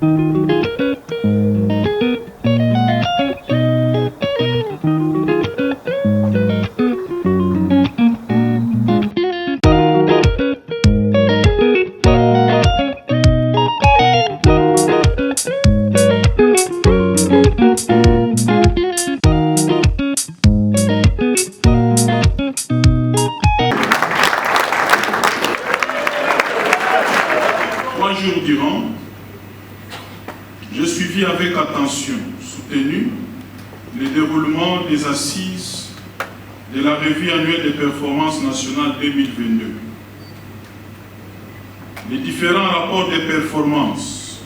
3 jours durant, je suivis avec attention soutenue le déroulement des assises de la revue annuelle des performances nationales 2022. Les différents rapports de performance,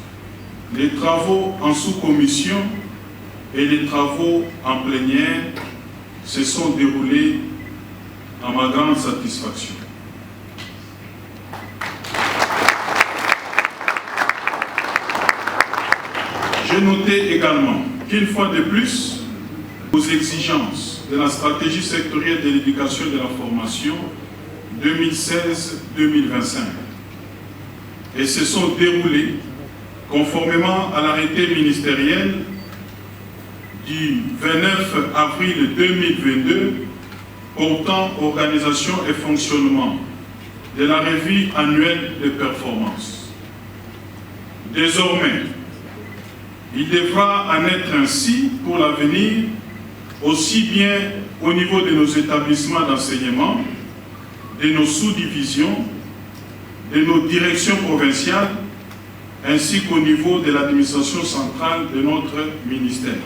les travaux en sous-commission et les travaux en plénière se sont déroulés à ma grande satisfaction. J'ai noté également qu'une fois de plus, aux exigences de la stratégie sectorielle de l'éducation et de la formation 2016-2025 et se sont déroulées conformément à l'arrêté ministériel du 29 avril 2022 portant organisation et fonctionnement de la revue annuelle de performance. Désormais, il devra en être ainsi pour l'avenir, aussi bien au niveau de nos établissements d'enseignement, de nos sous-divisions, de nos directions provinciales, ainsi qu'au niveau de l'administration centrale de notre ministère.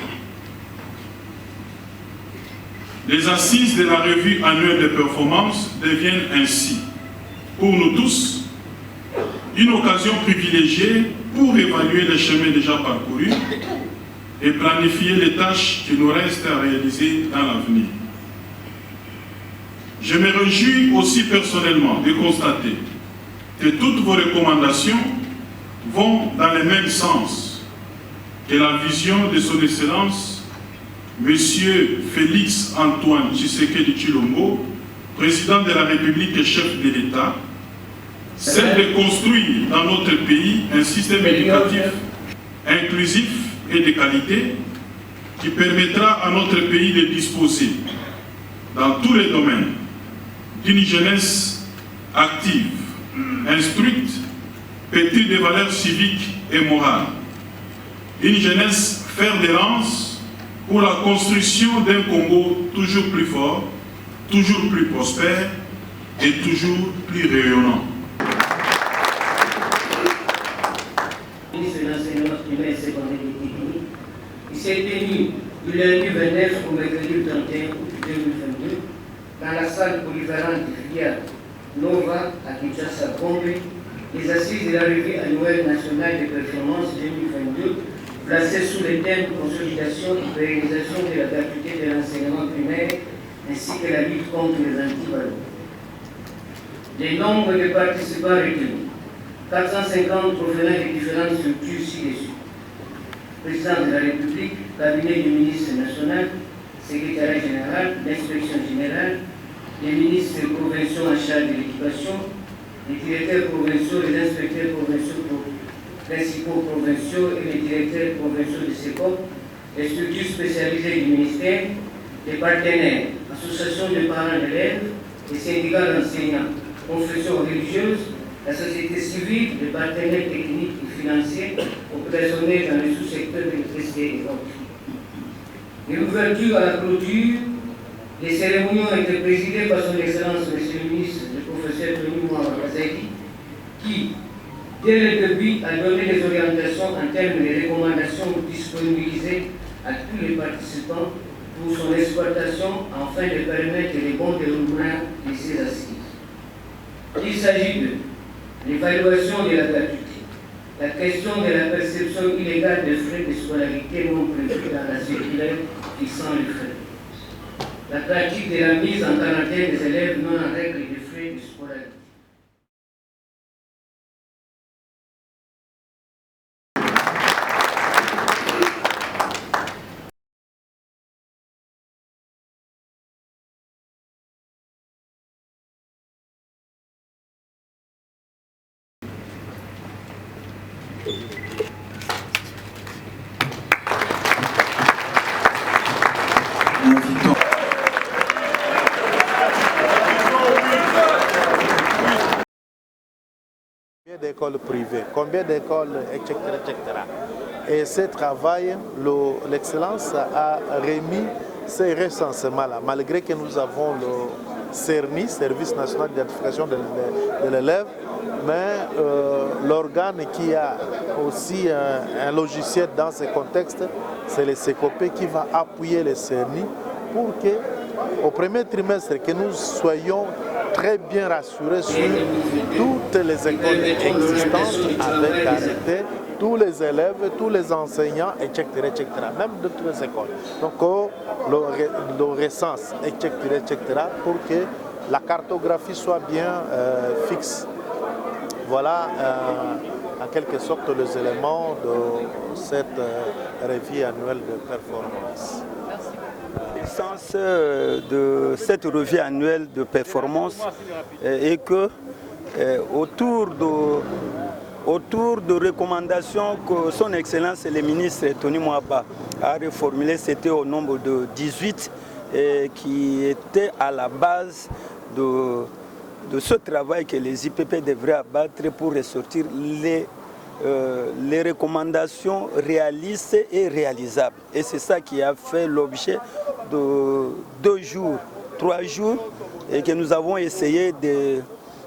Les assises de la revue annuelle de performance deviennent ainsi, pour nous tous, une occasion privilégiée pour évaluer les chemins déjà parcourus et planifier les tâches qui nous restent à réaliser dans l'avenir. Je me réjouis aussi personnellement de constater que toutes vos recommandations vont dans le même sens que la vision de son Excellence, M. Félix Antoine Tshisekedi Tshilombo, président de la République et chef de l'État, celle de construire dans notre pays un système éducatif inclusif et de qualité qui permettra à notre pays de disposer, dans tous les domaines, d'une jeunesse active, instruite, pétrie de valeurs civiques et morales. Une jeunesse fer de lance pour la construction d'un Congo toujours plus fort, toujours plus prospère et toujours plus rayonnant. Ministre de l'enseignement primaire et secondaire et technique, il s'est tenu du lundi 29 au mercredi 31 août 2022 dans la salle polyvalente de filière Nova à Kinshasa, Gombe, les assises de la revue annuelle nationale des performances 2022 placées sous le thème consolidation et pérennisation de la gratuité de l'enseignement primaire ainsi que la lutte contre les antivaleurs. Les nombres de participants retenus 450 provenant des différentes structures ci-dessus. Président de la République, cabinet du ministre national, secrétariat général, l'inspection générale, les ministres provinciaux en charge de l'éducation, les directeurs provinciaux, les inspecteurs provinciaux, principaux provinciaux et les directeurs provinciaux de CEPOP, les structures spécialisées du ministère, les partenaires, associations de parents d'élèves, les syndicats d'enseignants, confessions religieuses, la société civile, les partenaires techniques et financiers opérationnels dans le sous-secteur de l'électricité et autres. De l'ouverture à la clôture, les cérémonies ont été présidées par son Excellence, Monsieur le ministre, le professeur Tony Mouawakazaïdi, qui, dès le début, a donné des orientations en termes de recommandations disponibilisées à tous les participants pour son exploitation afin de permettre le bon déroulement de ces assises. Il s'agit de l'évaluation de la gratuité, la question de la perception illégale de frais de scolarité non prévus dans la circulaire fixant les frais, la pratique de la mise en quarantaine des élèves non en règle de frais de scolarité. d'écoles privées, combien d'écoles, etc., etc. Et ce travail, l'excellence a remis ces recensements-là, malgré que nous avons le CERNI, Service national d'identification de l'élève, mais l'organe qui a aussi un logiciel dans ce contexte, c'est le SECOPE qui va appuyer le CERNI pour que, au premier trimestre, que nous soyons très bien rassurés sur toutes les écoles existantes avec arrêté, tous les élèves, tous les enseignants, etc., etc., même de toutes les écoles. Donc, le recense, etc., etc., pour que la cartographie soit bien fixe. Voilà en quelque sorte les éléments de cette revue annuelle de performance. Le sens de cette revue annuelle de performance est que autour de recommandations que son Excellence le ministre Tony Mwaba a reformulées, c'était au nombre de 18 qui étaient à la base de ce travail que les IPP devraient abattre pour ressortir les recommandations réalistes et réalisables. Et c'est ça qui a fait l'objet de 2 jours, 3 jours, et que nous avons essayé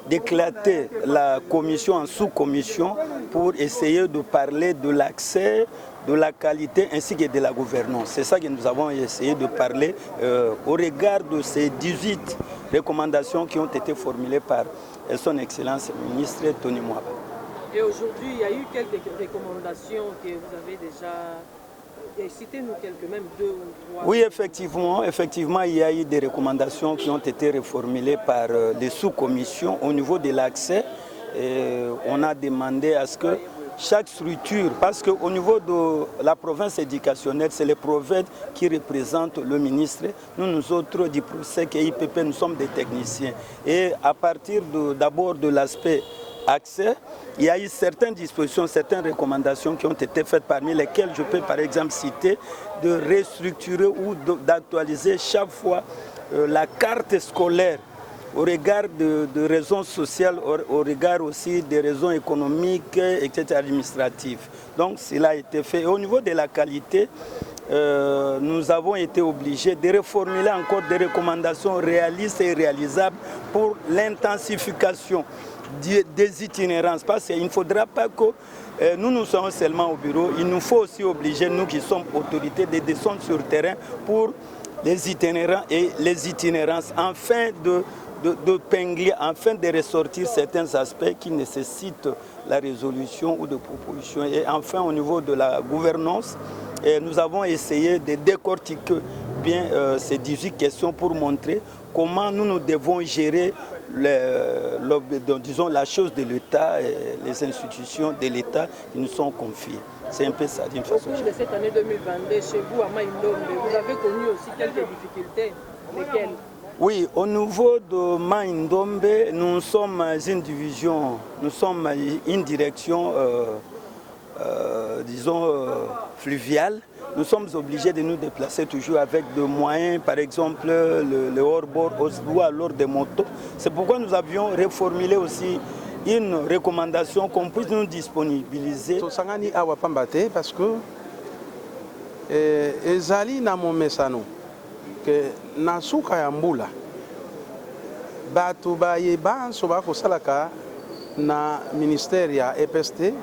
d'éclater la commission en sous-commission pour essayer de parler de l'accès, de la qualité ainsi que de la gouvernance. C'est ça que nous avons essayé de parler au regard de ces 18 recommandations qui ont été formulées par son Excellence le ministre Tony Mwaba. Et aujourd'hui, il y a eu quelques recommandations que vous avez déjà... Citez-nous quelques, même 2 ou 3. Oui, effectivement, il y a eu des recommandations qui ont été reformulées par les sous-commissions au niveau de l'accès. On a demandé à ce que chaque structure, parce qu'au niveau de la province éducationnelle, c'est les provinces qui représentent le ministre. Nous autres, du PROSEC et IPP, nous sommes des techniciens. Et à partir d'abord de l'aspect accès, il y a eu certaines dispositions, certaines recommandations qui ont été faites, parmi lesquelles je peux par exemple citer de restructurer ou d'actualiser chaque fois la carte scolaire au regard de raisons sociales, au regard aussi des raisons économiques, etc., administratives. Donc cela a été fait. Et au niveau de la qualité, nous avons été obligés de reformuler encore des recommandations réalistes et réalisables pour l'intensification des itinérances, parce qu'il ne faudra pas que nous soyons seulement au bureau, il nous faut aussi obliger, nous qui sommes autorités, de descendre sur le terrain pour les itinérants et les itinérances, afin de pingler, afin de ressortir certains aspects qui nécessitent la résolution ou de propositions. Et enfin, au niveau de la gouvernance, nous avons essayé de décortiquer bien ces 18 questions pour montrer comment nous devons gérer disons, la chose de l'État et les institutions de l'État qui nous sont confiées. C'est un peu ça d'une façon. Au cours de cette année 2022, chez vous, à Maïndombe, vous avez connu aussi quelques difficultés. Lesquelles? Oui, au niveau de Maïndombe, nous sommes une division, nous sommes une direction, disons, fluviale. Nous sommes obligés de nous déplacer toujours avec des moyens, par exemple le hors-bord ou alors des motos. C'est pourquoi nous avions reformulé aussi une recommandation qu'on puisse nous disponibiliser. Tosangani awa pambate parce que ezali na momesano que na suka ya mbula bato bayebanso bakosalaka na ministère ya EPST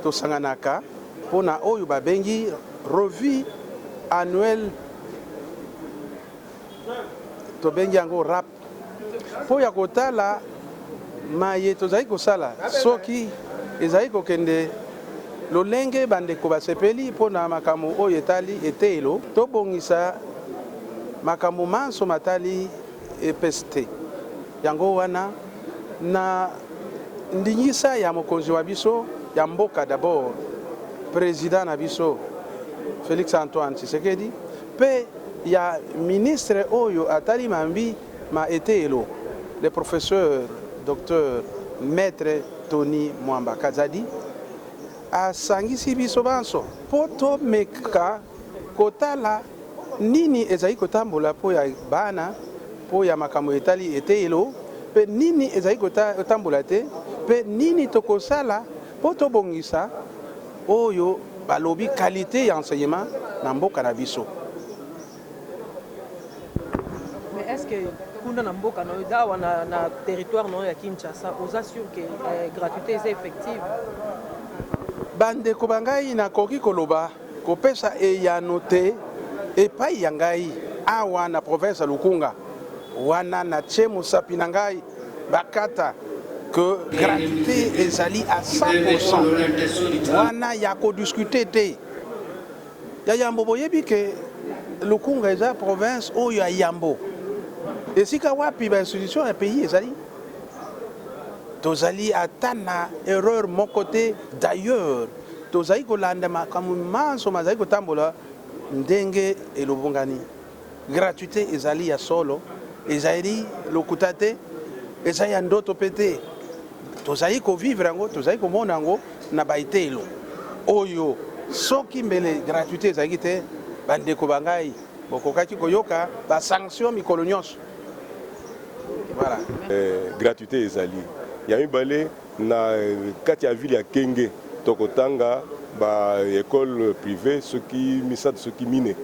tosanganaka pona oyo babengi revue annuelle tobengi yango rap po ya kotala maye tozali kosala soki ezali kokende lolenge bandeko basepeli mpona makambo oyo etali etelo tobongisa makambo manso matali EPST yango wana na ndingisa ya mokonzi wa biso ya mboka d'abord président na biso Félix Antoine Tshisekedi pe ya ministre oyo atali mambi ma etelo le professeur docteur maître Tony Mwamba Kazadi asangisi biso banso poto meka kotala nini ezali kotambola po ya bana po ya makambo etali etelo pe nini ezali kotambola te pe nini tokosala po tobongisa oyo balobi qualité ya enseignement na mboka na biso. Mais est-ce que kuna na mboka na dawa na territoire no ya Kinshasa vous assure que gratuité est effective? Bandeko bangai nakoki koloba kopesa eyano te epai ya ngai awa na province ya Lukunga wana na tie mosapi na ngai bakata que gratuité ezali à 100%. Wana ya kodiscuter te. Ya yambo boyebi ke Lukunga eza province oyo ya yambo. Esika wapi ba institution ya pays ezali. Tozali atana erreur mon côté d'ailleurs. Tozali kolanda makambo manso mazali kotambola ndenge elobongani. Gratuité ezali ya solo, ezali lokuta te, ezali ya ndoto pete. Tozali ko vivre yango, tozali ko mona yango na baitelo. Oyo soki mbele gratuité ezali te bandeko bangai bokokaki koyoka ba sanction mikolo nyonso. Voilà. Gratuité ezali. Ya mibale na kati ya ville ya Kenge tokotanga ba école privée soki misat soki mine